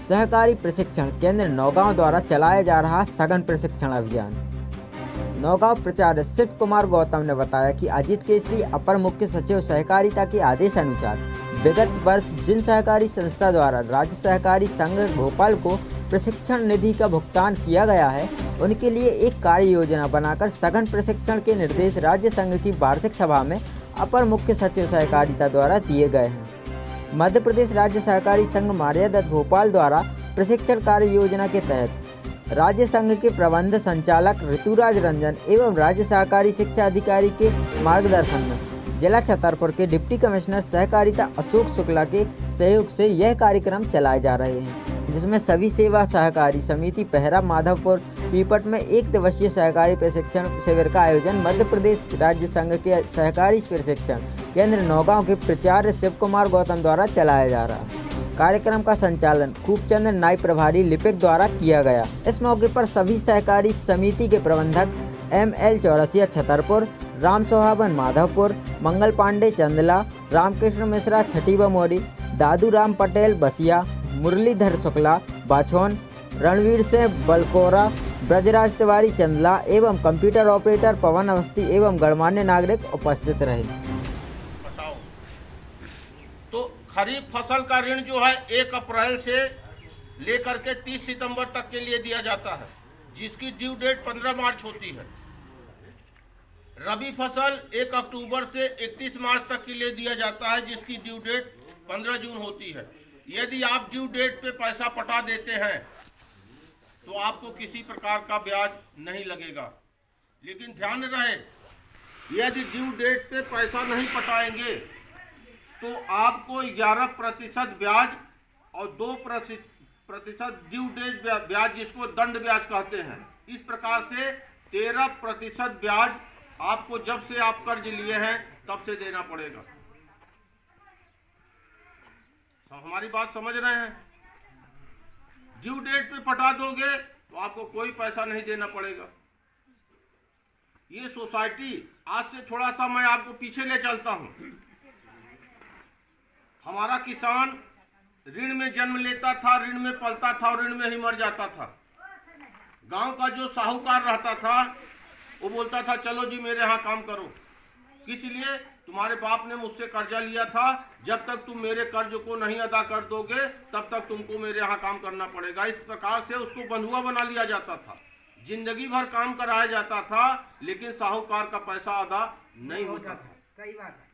सहकारी प्रशिक्षण केंद्र नौगांव द्वारा चलाया जा रहा सघन प्रशिक्षण अभियान। नौगांव प्राचार्य शिव कुमार गौतम ने बताया कि अजीत केसरी अपर मुख्य सचिव सहकारिता के आदेश अनुसार विगत वर्ष जिन सहकारी संस्था द्वारा राज्य सहकारी संघ भोपाल को प्रशिक्षण निधि का भुगतान किया गया है, उनके लिए एक कार्य योजना बनाकर सघन प्रशिक्षण के निर्देश राज्य संघ की वार्षिक सभा में अपर मुख्य सचिव सहकारिता द्वारा दिए गए हैं। मध्य प्रदेश राज्य सहकारी संघ मार्यादत भोपाल द्वारा प्रशिक्षण कार्य योजना के तहत राज्य संघ के प्रबंध संचालक ऋतुराज रंजन एवं राज्य सहकारी शिक्षा अधिकारी के मार्गदर्शन में जिला छतरपुर के डिप्टी कमिश्नर सहकारिता अशोक शुक्ला के सहयोग से यह कार्यक्रम चलाए जा रहे हैं, जिसमें सभी सेवा सहकारी समिति पहरा माधवपुर पीपट में 1 दिवसीय सहकारी प्रशिक्षण शिविर का आयोजन मध्य प्रदेश राज्य संघ के सहकारी प्रशिक्षण केंद्र नौगांव के प्राचार्य शिव कुमार गौतम द्वारा चलाया जा रहा है। कार्यक्रम का संचालन खूबचंद नाई प्रभारी लिपिक द्वारा किया गया। इस मौके पर सभी सहकारी समिति के प्रबंधक ML चौरसिया छतरपुर, राम सोहावन माधवपुर, मंगल पांडे चंदला, रामकृष्ण मिश्रा छठीवा मोरी, दादू राम पटेल बसिया, मुरलीधर शुक्ला बाछौन, रणवीर सिंह बलकोरा, ब्रजराज तिवारी चंदला एवं कंप्यूटर ऑपरेटर पवन अवस्थी एवं गणमान्य नागरिक उपस्थित रहे। तो खरीफ फसल का ऋण जो है 1 अप्रैल से लेकर के 30 सितंबर तक के लिए दिया जाता है, जिसकी ड्यू डेट 15 मार्च होती है। रबी फसल 1 अक्टूबर से 31 मार्च तक के लिए दिया जाता है, जिसकी ड्यू डेट 15 जून होती है। यदि आप ड्यू डेट पे पैसा पटा देते हैं तो आपको किसी प्रकार का ब्याज नहीं लगेगा, लेकिन ध्यान रहे यदि ड्यू डेट पे पैसा नहीं पटाएंगे तो आपको 11% ब्याज और 2% ड्यू डेट ब्याज, जिसको दंड ब्याज कहते हैं, इस प्रकार से 13% ब्याज आपको जब से आप कर्ज लिए हैं तब से देना पड़ेगा। तो हमारी बात समझ रहे हैं? ड्यू डेट पे पटा दोगे तो आपको कोई पैसा नहीं देना पड़ेगा। ये सोसाइटी आज से थोड़ा सा मैं आपको पीछे ले चलता हूं। हमारा किसान ऋण में जन्म लेता था, ऋण में पलता था और ऋण में ही मर जाता था। गांव का जो साहूकार रहता था वो बोलता था चलो जी मेरे यहाँ काम करो, इसलिए तुम्हारे बाप ने मुझसे कर्जा लिया था, जब तक तुम मेरे कर्ज को नहीं अदा कर दोगे तब तक तुमको मेरे यहाँ काम करना पड़ेगा। इस प्रकार से उसको बंधुआ बना लिया जाता था, जिंदगी भर काम कराया जाता था, लेकिन साहूकार का पैसा अदा नहीं होता था। सही बात है।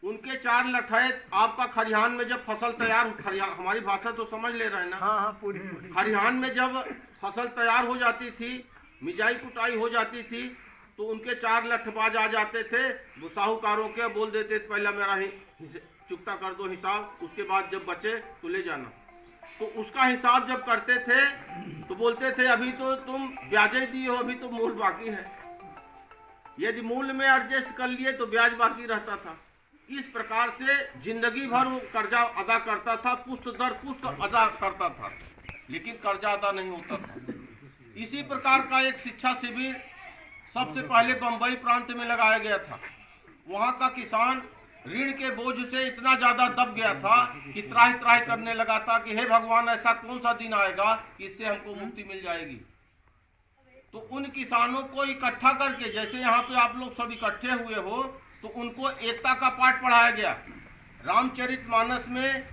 उनके 4 लठैत आपका खरिहान में जब फसल तैयार, हमारी भाषा तो समझ ले रहे हैं ना? हाँ, पूरी। खरिहान में जब फसल तैयार हो जाती थी, मिजाई कुटाई हो जाती थी, तो उनके 4 लठबाज आ जाते थे, वो साहूकारों के बोल देते थे पहला मेरा ही चुकता कर दो हिसाब, उसके बाद जब बचे तो ले जाना। तो उसका हिसाब जब करते थे तो बोलते थे अभी तो तुम ब्याज दिए हो, अभी तो मूल बाकी है। यदि मूल में एडजस्ट कर लिए तो ब्याज बाकी रहता था। इस प्रकार से जिंदगी भर वो कर्जा अदा करता था, पुश्त दर पुश्त अदा करता था, लेकिन कर्जा अदा नहीं होता था। इसी प्रकार का एक शिक्षा शिविर सबसे पहले बंबई प्रांत में लगाया गया था। वहाँ का किसान ऋण के बोझ से इतना ज्यादा दब गया था कि त्राहि त्राहि करने लगा था कि हे भगवान, ऐसा कौन सा दिन आएगा कि इससे हमको मुक्ति मिल जाएगी। तो उन किसानों को इकट्ठा करके, जैसे यहाँ पे आप लोग सब इकट्ठे हुए हो, तो उनको एकता का पाठ पढ़ाया गया। रामचरितमानस में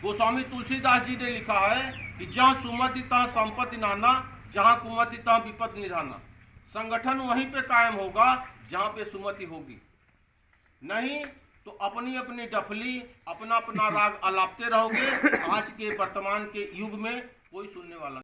गोस्वामी तुलसीदास जी ने लिखा है कि जहाँ सुमति तहाँ संपत्ति नाना, जहाँ कुमति तहाँ विपद निधाना। संगठन वहीं पे कायम होगा जहाँ पे सुमति होगी, नहीं तो अपनी अपनी डफली, अपना अपना राग अलापते रहोगे। आज के वर्तमान के युग में कोई सुनने वाला